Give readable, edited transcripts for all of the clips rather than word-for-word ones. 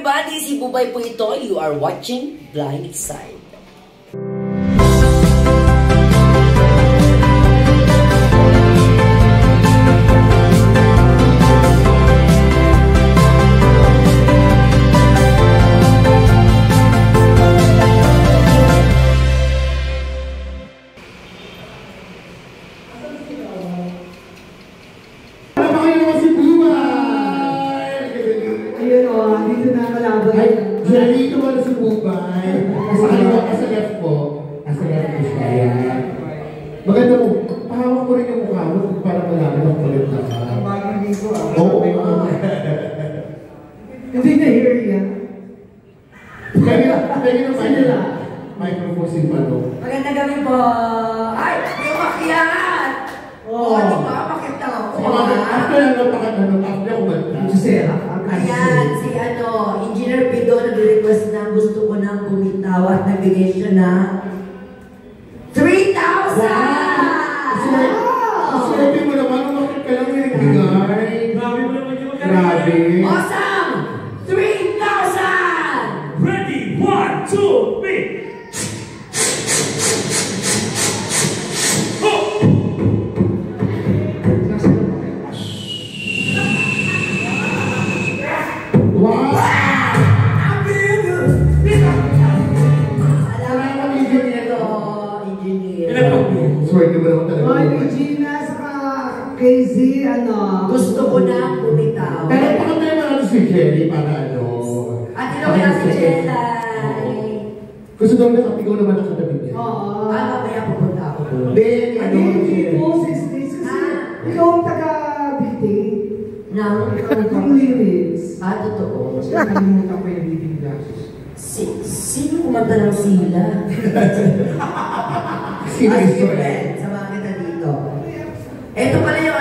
everybody! Si Bubay po ito. You are watching Blind Side. Dito mo na si Bubay. As a left po. As a left po siya. Maganda mo. Pahawak ko rin yung mukha mo para malaman ang kulit na ka. Bagong ligo ah. Oo. Hindi na hear yan. Kaya na microphone si Mano. Magandang gabi po. Ay! May umakyat! Oo, di ba? Umakyat na ako. After after kumanta. Ayan, si Engineer Pido nag-request na gusto ko nang bumitaw at nagbigay siya na 3,000! Sabi mo naman, umakit ka lang yung nagbigay. Grabe mo naman yung Grabe. Awesome! 3,000! Ready? 1, 2, 3! Regina, saka KZ, Gusto ko na bumitaw. Pero baka tayo mga si Jelly para At ino kaya si Jelly. Gusto daw nakapigaw naman ang katabi niya. Oo. Mamaya pupunta ako doon. Then, Hindi po, 6 days kasi ikaw ang taga-BT. Ang lyrics. Totoo. Nakalimutan ko yung reading glasses. Sino kumanta ng Sila? Sino ito Sa mga kita dito. Ito pala yung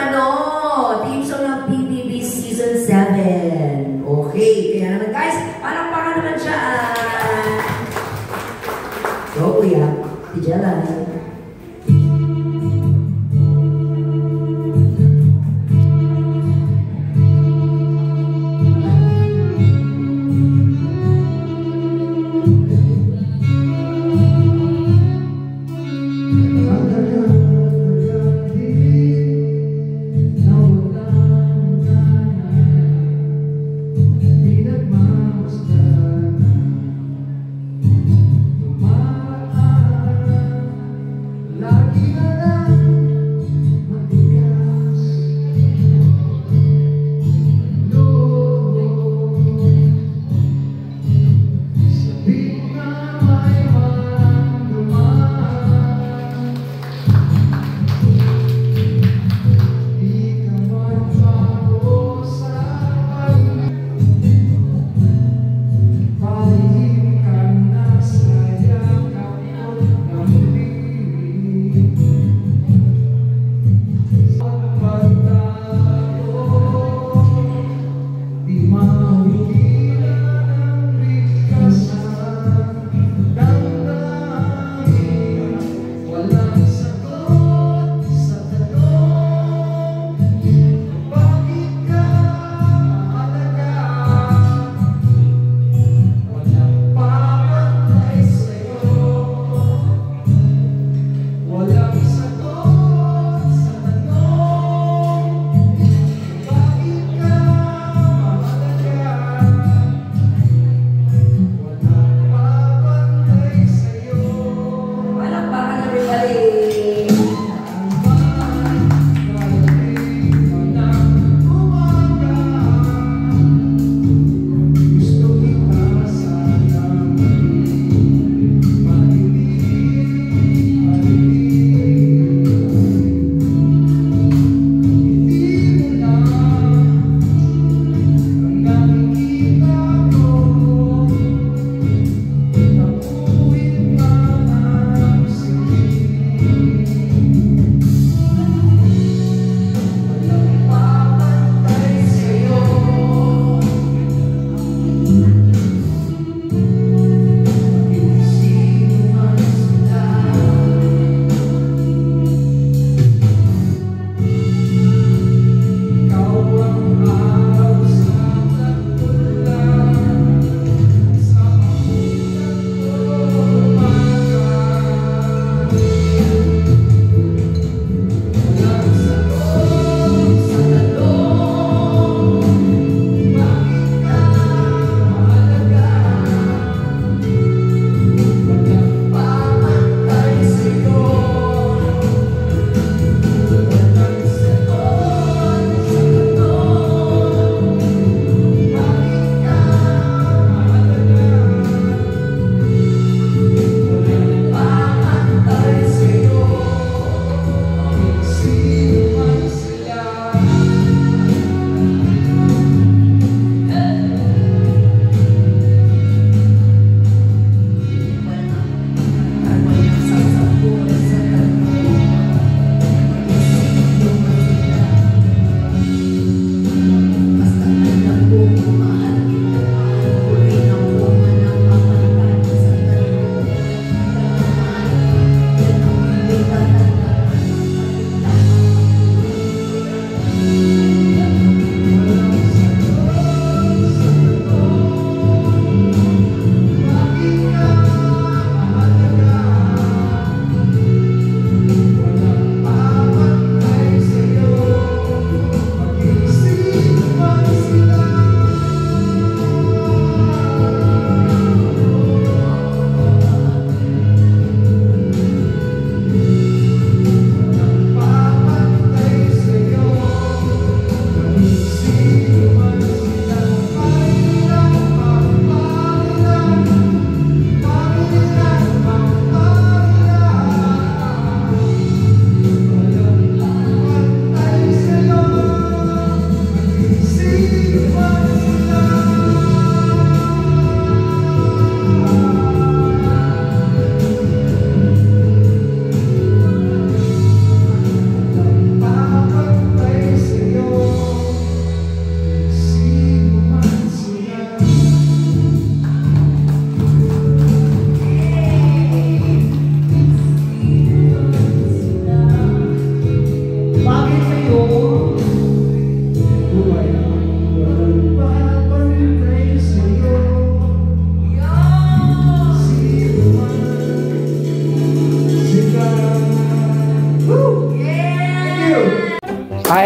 team song ng PBB Season 7. Okay, kaya naman guys, parang naman siya. So, kuya, tijalan.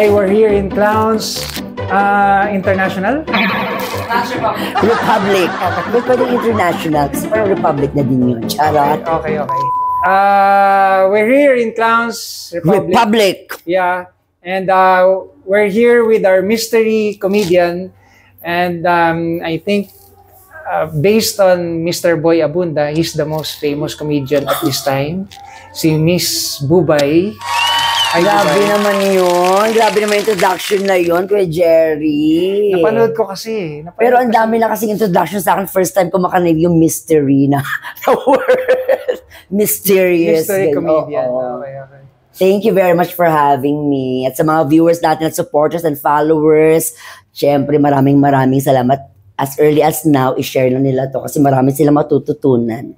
Hi, we're here in Clowns International. Republic. Ba't pwedeng international? Kasi parang Republic na din yun. Charot. Okay. We're here in Clowns Republic. Yeah. And we're here with our mystery comedian. And I think based on Mr. Boy Abunda, he's the most famous comedian at this time. Si Miss Bubay. Grabe naman yun. Grabe naman introduction na yun, Kuya Jerry. Napanood ko kasi. Pero ang dami na kasing introduction sa akin. First time ko makarinig yung mystery na word. Mysterious. Mystery comedian. Oh. Okay. Thank you very much for having me. At sa mga viewers natin at supporters and followers, syempre maraming salamat. As early as now, i-share na nila to kasi marami sila matututunan.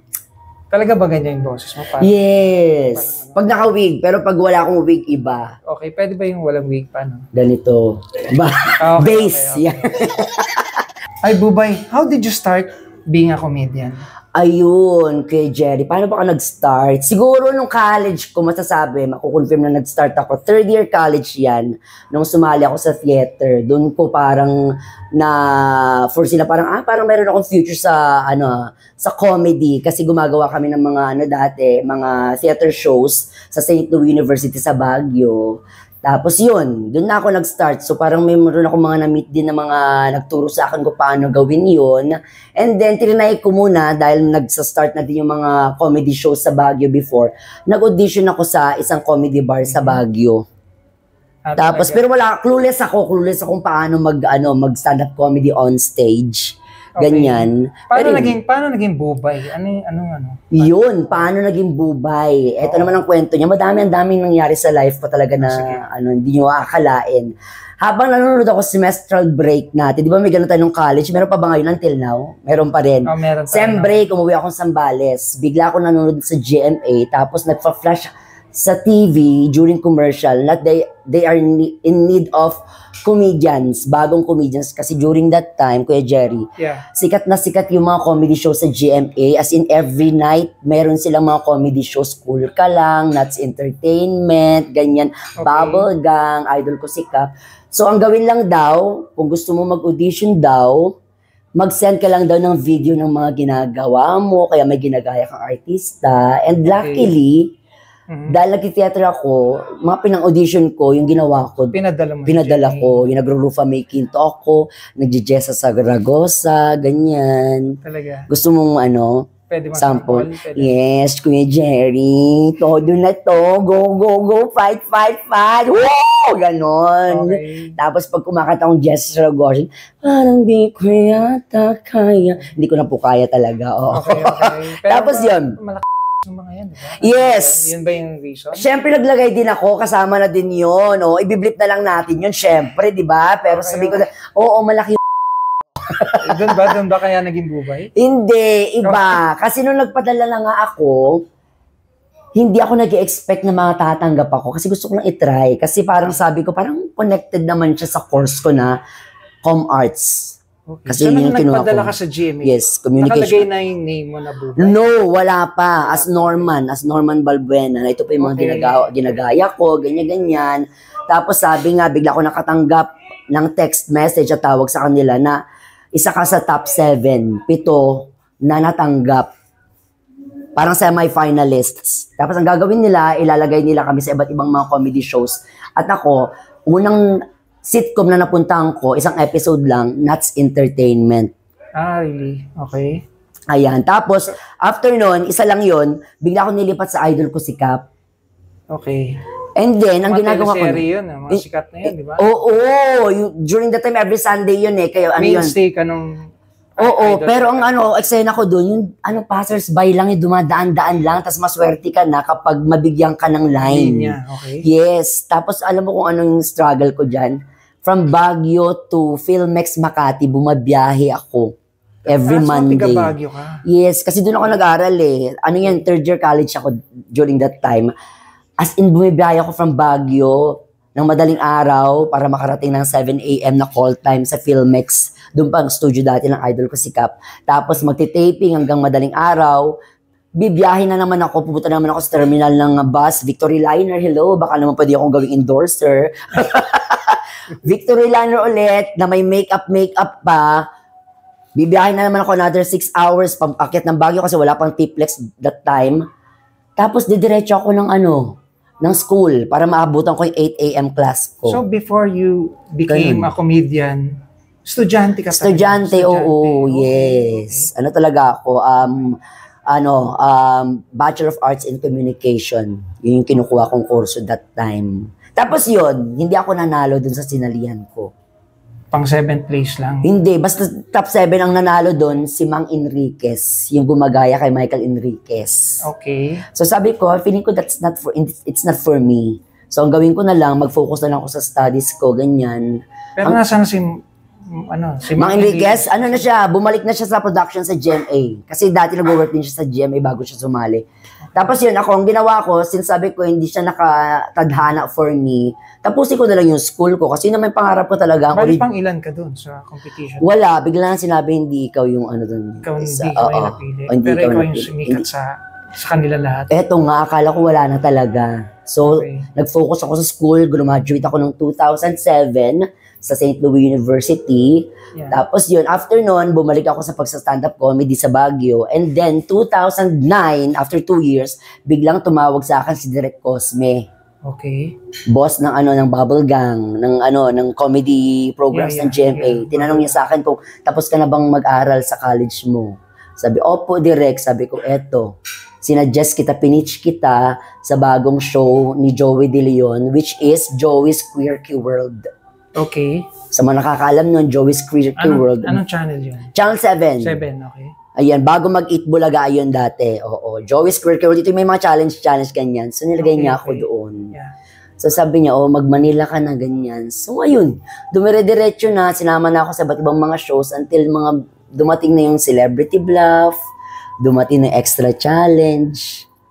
Talaga ba ganyan yung boses mo? Yes. Pag naka-wig, pero pag wala akong wig, iba. Okay, pwede ba yung walang wig? Paano? Ganito. Base. Okay. Yeah. Ay, Bubay, how did you start being a comedian? Ayun, kay Jerry. Paano ba ka nag-start? Siguro nung college ko, masasabi, makukonfirm na nag-start ako. Third year college yan. Nung sumali ako sa theater. Doon ko parang na-foresee na parang meron akong future sa comedy. Kasi gumagawa kami ng mga theater shows sa St. Louis University sa Baguio. Tapos yun, doon na ako nag-start. So parang meron ako mga na-meet din na mga nagturo sa akin kung paano gawin yun. And then trinay ko muna dahil nagsa-start na din yung mga comedy shows sa Baguio before. Nag-audition ako sa isang comedy bar sa Baguio. Tapos pero clueless akong paano mag-stand-up comedy on stage. Ganyan. Paano naging Bubay? Ano? Yun, paano naging Bubay? Ito naman ang kwento niya. Ang daming nangyari sa life ko talaga na hindi nyo akalain. Habang nanonood ako semestral break natin, di ba may ganun tayo nung college? Meron pa ba ngayon until now? Meron pa rin. Meron pa. Sem break, umuwi akong Sambales. Bigla ako nanonood sa GMA, tapos nagpa-flash sa TV during commercial na they are in need of comedians, bagong comedians. Kasi during that time, Kuya Jerry, sikat na sikat yung mga comedy shows sa GMA. As in every night, meron silang mga comedy shows. Cool Ka Lang, Nuts Entertainment, ganyan. Bubble Gang, Idol Ko Sikap. So ang gawin lang daw, kung gusto mo mag-audition daw, mag-send ka lang daw ng video ng mga ginagawa mo, kaya may ginagaya kang artista. And luckily, dahil nag-theater ako, mga pinang-audition ko, yung ginawa ko, pinadala ko, yung nagro-rufa making to ako, nag-jessa sa Zaragoza, ganyan. Talaga? Gusto mong pwede sample? Yes, Kuya Jerry, todo na to, go, fight. Woo! Ganon. Okay. Tapos pag kumakanta akong Jessa Zaragoza, parang di ko yata kaya. Hindi ko na po kaya talaga. Okay. Tapos yun. Yung mga yan, diba? Yes. Yun ba yung reason? Siyempre, naglagay din ako. Kasama na din yun. Ibiblip na lang natin yun. Siyempre, di ba? Pero sabi ko na, malaki yung Doon ba kaya naging Bubay? Hindi, iba. Kasi nung nagpadala na nga ako, hindi ako nag-expect na matatanggap ako. Kasi gusto ko lang itry. Kasi parang sabi ko, parang connected naman siya sa course ko na Com Arts. Okay. Kasi so, yung nagpadala ka sa GMA? Yes, communication. Nakalagay na yung name mo na Bubay? No, wala pa. As Norman Balbuena. Ito pa yung mga ginagaya ko, ganyan-ganyan. Tapos sabi nga, bigla ko nakatanggap ng text message at tawag sa kanila na isa ka sa top 7, 7 na natanggap. Parang semi-finalists. Tapos ang gagawin nila, ilalagay nila kami sa iba't ibang mga comedy shows. At ako, unang sitcom na napuntahan ko, isang episode lang, Nuts Entertainment. Really? Okay. Ayan. Tapos, after nun, isa lang yun, bigla ako nilipat sa Idol Ko Sikap. Okay. And then, ang ginagawa ko... Mga yun, mga sikat na yun, di ba? Oo. During that time, every Sunday yun eh. Kaya, mainstay ka nung... Oo, pero ang eksena ko doon, yung passers-by lang, yung dumadaan-daan lang, tapos maswerte ka na kapag mabigyan ka ng line. Okay. Yes. Tapos, alam mo kung anong struggle ko dyan? From Baguio to Filmex Makati, bumabiyahe ako. Every Monday. So, taga-Baguio ka? Yes, kasi doon ako nag-aral eh. Third year college ako during that time. As in, bumibiyahe ako from Baguio ng madaling araw para makarating ng 7 a.m. na call time sa Filmex. Doon pa ang studio dati ng Idol Ko Sikap. Tapos magti-taping hanggang madaling araw. Bibiyahe na naman ako, pupunta naman ako sa terminal ng bus, Victory Liner, hello, baka naman pwede akong gawing endorser. Victory Liner ulit, na may makeup pa. Bibiyahin na naman ako another 6 hours pampakyat ng Baguio kasi wala pang T-Flex that time. Tapos didiretso ako ng school para maabutan ko yung 8 a.m. class ko. So before you became a comedian, estudyante ka talaga? Estudyante, oo, yes. Okay. Ano talaga ako, Bachelor of Arts in Communication. Yun yung kinukuha kong kurso that time. Tapos yun, hindi ako nanalo dun sa sinalihan ko. Pang 7th place lang? Hindi, basta top 7 ang nanalo doon, si Mang Enriquez, yung gumagaya kay Michael Enriquez. Okay. So sabi ko, feeling ko it's not for me. So ang gawin ko na lang, mag-focus na lang ako sa studies ko, ganyan. Pero nasaan si Mang Enriquez, na siya, bumalik na siya sa production sa GMA. Kasi dati nag-work din siya sa GMA bago siya sumali. Tapos yun, ang ginawa ko, since sabi ko hindi siya nakatadhana for me, tapusin ko na lang yung school ko kasi naman pangarap ko talaga. Bali pang ilan ka dun sa competition? Wala, bigla lang sinabi hindi ikaw yung dun. Ikaw hindi ikaw yung napili. Pero ikaw yung sumikat sa kanila lahat. Eto nga, akala ko wala na talaga. So, nag-focus ako sa school, graduate ako ng 2007 sa St. Louis University. Yeah. Tapos yun, after nun, bumalik ako sa pagsa-stand-up comedy sa Baguio. And then, 2009, after 2 years, biglang tumawag sa akin si Direk Cosme. Okay. Boss ng ng Bubble Gang, ng comedy programs ng GMA. Tinanong niya sa akin kung tapos ka na bang mag-aral sa college mo. Sabi, opo, Direk. Sabi ko, eto. Sinuggest kita, pinitch kita sa bagong show ni Joey De Leon, which is Joey's Quirky World. Okay. Sa mga nakakaalam nun, Joey's Quirky World. Anong channel yun? Channel 7. 7, okay. Ayan, bago mag-Eat Bulaga yun dati. Oo, Joey's Quirky World. Dito may mga challenge ganyan. So nilagay niya ako doon. Yeah. So sabi niya, mag-Manila ka na, ganyan. So ayun, dumire-diretso na, sinama na ako sa iba't ibang mga shows until dumating na yung Celebrity Bluff, dumating na Extra Challenge.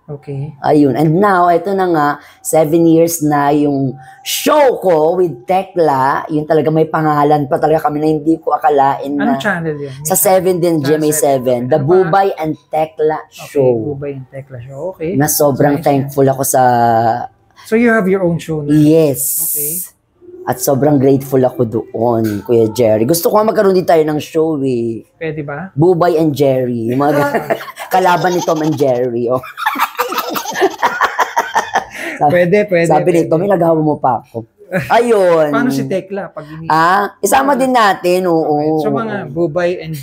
Okay. Ayun. And now, ito na nga, 7 years na yung show ko with Tekla. Yun talaga may pangalan pa talaga kami na hindi ko akalain na. Anong channel yun? Sa 7 din, GMA 7. The Bubay and Tekla Show. Okay, Bubay and Tekla Show. Okay. Na sobrang thankful ako sa... So you have your own show na? Yes. Okay. At sobrang grateful ako doon, Kuya Jerry. Gusto ko nga magkaroon din tayo ng show eh. Pwede ba? Bubay and Jerry. Yung mga kalaban ni Tom and Jerry. Oh. Pwede. Sabi nito, may nagawa mo pa ako. Ayun. Paano si Tekla? Isama din natin, oo. Okay. So mga Bubay and...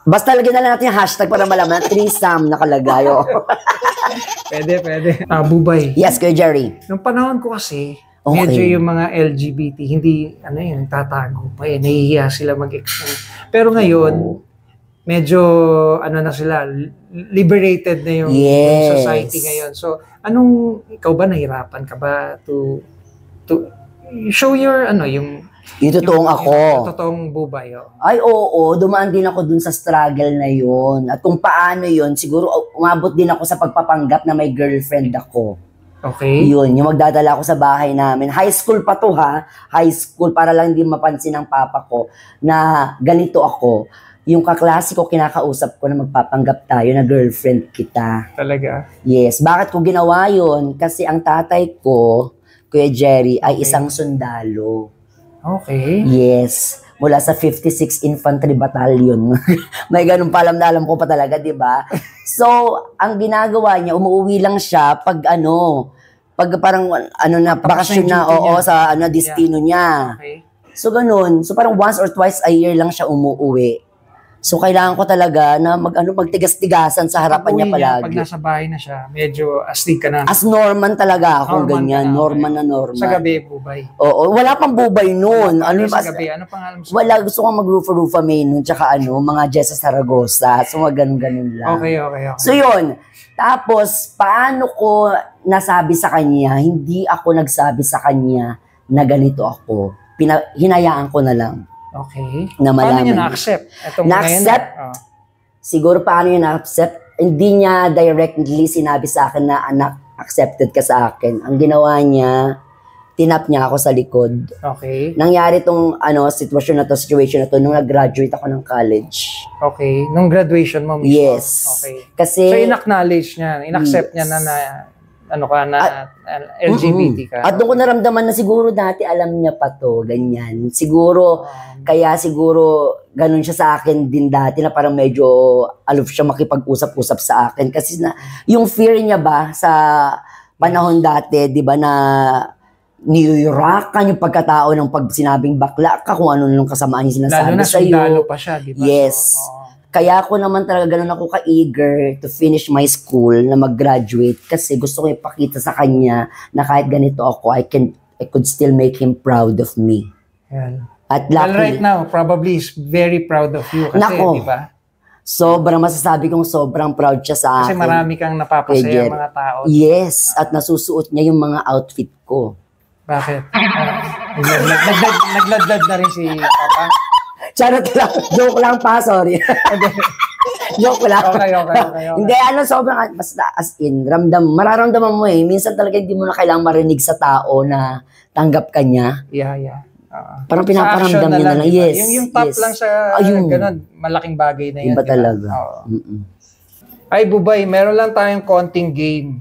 Basta lagyan na lang natin yung hashtag para malaman. Threesome nakalagay. Oh. Pwede. Bubay. Yes, Kuya Jerry. Nung panahon ko kasi, okay, medyo yung mga LGBT, hindi, tatago pa nahihiya sila mag-explain. Pero ngayon, medyo, na sila, liberated na yung society ngayon. So, ikaw ba nahirapan ka ba to show your, yung totoong ako. Yung totoong Bubay. Oh. Ay, oo. Dumaan din ako dun sa struggle na yun. At kung paano yun, siguro umabot din ako sa pagpapanggap na may girlfriend ako. Okay. Yun, yung magdadala ako sa bahay namin. High school pa to ha. High school para lang hindi mapansin ng papa ko na ganito ako. Yung kaklase ko kinakausap ko na magpapanggap tayo na girlfriend kita. Talaga? Yes. Bakit ko ginawa yun? Kasi ang tatay ko, Kuya Jerry, ay isang sundalo. Okay. Yes. Mula sa 56 Infantry Battalion. May ganun pa alam ko pa talaga, di ba? So, ang ginagawa niya, umuwi lang siya pag parang bakasyon na, sa destino niya. Okay. So, ganun. So, parang once or twice a year lang siya umuwi. So, kailangan ko talaga na magtigas-tigasan sa harapan niya palagi. Pag nasa bahay na siya, medyo astig ka na. As Norman talaga ako, ganyan. Norman na Norman. Sa gabi, Bubay. Oo, wala pang Bubay noon. Sa gabi, ano pangalan mo? Wala, gusto ko mag-Rufa-Rufa May noon, tsaka mga Jessa Saragosa. So, ganun lang. Okay. So, yun. Tapos, paano ko nasabi sa kanya, hindi ako nagsabi sa kanya na ganito ako. Hinayaan ko na lang. Okay. Na malaman. Paano niya na-accept? Na-accept? Siguro paano niya na-accept? Hindi niya directly sinabi sa akin na anak, accepted ka sa akin. Ang ginawa niya, tinap niya ako sa likod. Okay. Nangyari tong situation na to nung nag-graduate ako ng college. Okay. Nung graduation mo mismo? Yes. Okay. Kasi, so, in-acknowledge niya, in-accept niya na ano ka na LGBT ka. At doon ko naramdaman na siguro dati alam niya pa to, ganyan. Siguro, kaya siguro ganun siya sa akin din dati na parang medyo aloof siya makipag-usap-usap sa akin. Kasi na, yung fear niya ba sa panahon dati, di ba na niyurakan yung pagkatao ng pag sinabing bakla ka, kung ano nung kasamaan yung sinasabi sa'yo. Lalo na sundalo pa siya, di ba? Yes. Kaya ako naman talaga ganun ako ka-eager to finish my school na mag-graduate kasi gusto ko ipakita sa kanya na kahit ganito ako, I could still make him proud of me. Yan. At Well, luckily, right now, probably he's very proud of you kasi, Nako. di ba? sobrang masasabi kong sobrang proud siya sa Kasi akin. marami kang napapasaya mga tao. Yes, at nasusuot niya yung mga outfit ko. Bakit? Nagladlad na rin si Papa? Charot lang. Joke lang pa, sorry. Joke lang. Okay. Hindi, sobrang, basta as in, mararamdaman mo eh. Minsan talaga hindi mo na kailangang marinig sa tao na tanggap ka niya. Yeah. Parang pinaparamdam niya na lang. Diba? Yes. Yung top lang sa ganun, malaking bagay na yan. Iba talaga. Ay, Bubay, meron lang tayong konting game.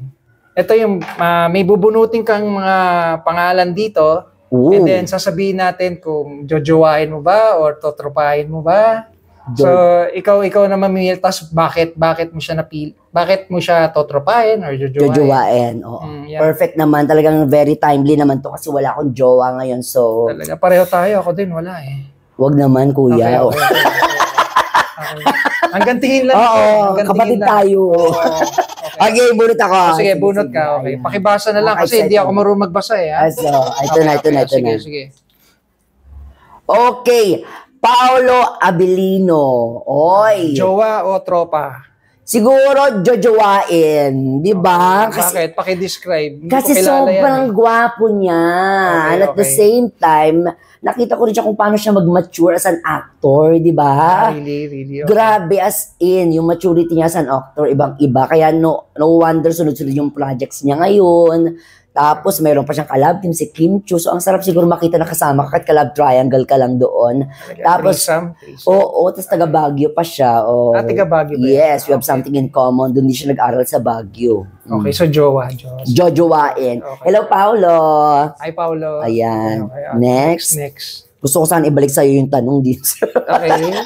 Ito yung, may bubunutin kang mga pangalan dito. Ooh. And then, sasabihin natin kung jojowain mo ba or totropahin mo ba. So, ikaw na mamimili. Tapos, bakit mo siya napili? Bakit mo siya totropahin or jojowain? Jojowain, oo. Yeah. Perfect naman. Talagang very timely naman to kasi wala akong jowa ngayon. So, Talaga, pareho tayo. Ako din, wala eh. wag naman, kuya. Okay. Hanggang tingin lang. Oo, Hanggang kapatid tingin lang. tayo. Okay, bunot ako. Sige, bunot ka. Okay. Ayan. Pakibasa na lang kasi hindi ako marunong magbasa eh. Ha? So, ito na. Sige. Okay. Paolo Abilino. Oy. Jowa o tropa? Siguro jojowain, 'di ba? Bakit? Paki-describe. Hindi Kasi ko kilala sobrang yan, gwapo niya. Okay, And at the same time, nakita ko rin siya kung paano siya mag-mature as an actor, 'di ba? Really. Okay. Grabe as in, yung maturity niya as an actor, ibang-iba. Kaya no wonder sunod-sunod yung projects niya ngayon. Tapos mayroon pa siyang collab team si Kim Chu. So ang sarap siguro makita na kasama ka kahit collab triangle ka lang doon. Tapos Threesome. oo, tapos taga Baguio pa siya. Oh. Taga Baguio ba? Yes, we have something in common. Doon din siya nag-aral sa Baguio. Okay, so jowa. Jojowain. Okay. Hello, Paolo. Hi, Paulo. Ayan. Okay. Next. Gusto ko sana ibalik sa'yo yung tanong dito. Okay.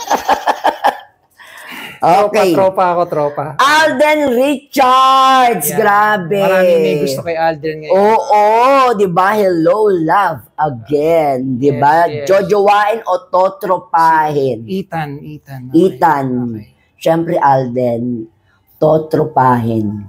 Okay. Tropa. Alden Richards. Yeah. Grabe. Maraming may gusto kay Alden ngayon. Oo, di ba? Hello, love again. Di ba? Yes. Jojowain o totropahin? Ethan. Ethan. Okay. Siyempre, Alden, totropahin.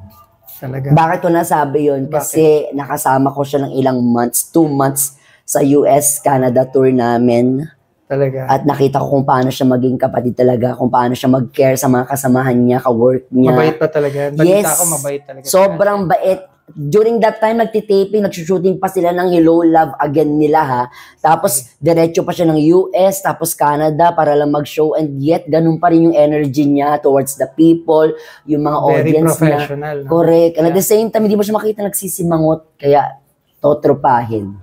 Talaga. Bakit ko nasabi yun? Kasi nakasama ko siya ng ilang months, 2 months sa US-Canada tour namin. Talaga. At nakita ko kung paano siya maging kapatid talaga, kung paano siya mag-care sa mga kasamahan niya, ka-work niya. Mabait pa talaga. Balita ko, mabait talaga. Sobrang bait. During that time, nagtitaping, nagsushooting pa sila ng Hello, Love Again nila ha. Tapos, diretso pa siya ng US, tapos Canada para lang mag-show. And yet, ganun pa rin yung energy niya towards the people, yung mga Very audience professional. niya. Correct. And at the same time, hindi mo siya makita nagsisimangot. Kaya, totropahin.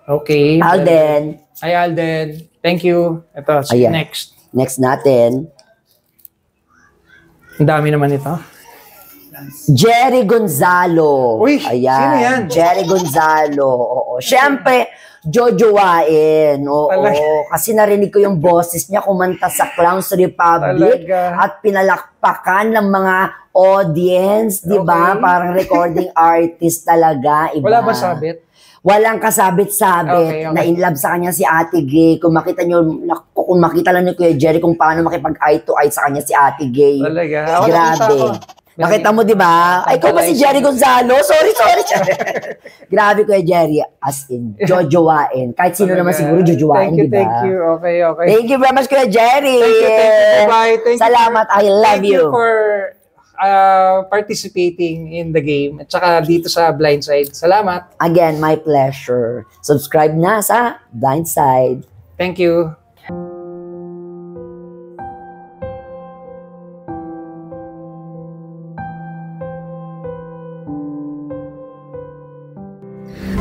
Okay. Alden. Hi, Alden. Thank you. Ito, Ayan. next. Next natin. Ang dami naman ito. Jerry Gonzalo. Uy, ayan. sino yan? Jerry Gonzalo. Oo. Siyempre, jojowain. Oo. Talaga. Kasi narinig ko yung boses niya kumanta sa Clowns Republic Talaga. at pinalakpakan ng mga audience, di ba? Okay. Parang recording artist talaga. Iba. Wala ba sabit? Walang kasabit-sabit Okay. na in love sa kanya si Ate Gay. Kung makita lang ni Kuya Jerry kung paano makipag-eye to eye sa kanya si Ate Gay. Talaga. Ako Grabe. nakita ko. Nakita mo, di ba? Ay, ikaw ba si Jerry Gonzalo? Sorry. Grabe, Kuya Jerry. As in, jojowain. Kahit sino naman siguro jojowain, di ba? Thank you. Okay. Thank you very much, Kuya Jerry. Thank you. Bye. Thank you. Salamat. I love you. Thank you for participating in the game. At saka dito sa Blindside. Salamat. Again, my pleasure. Subscribe na sa Blindside. Thank you.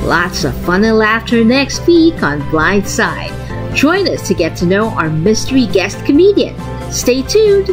Lots of fun and laughter next week on Blindside. Join us to get to know our mystery guest comedian. Stay tuned.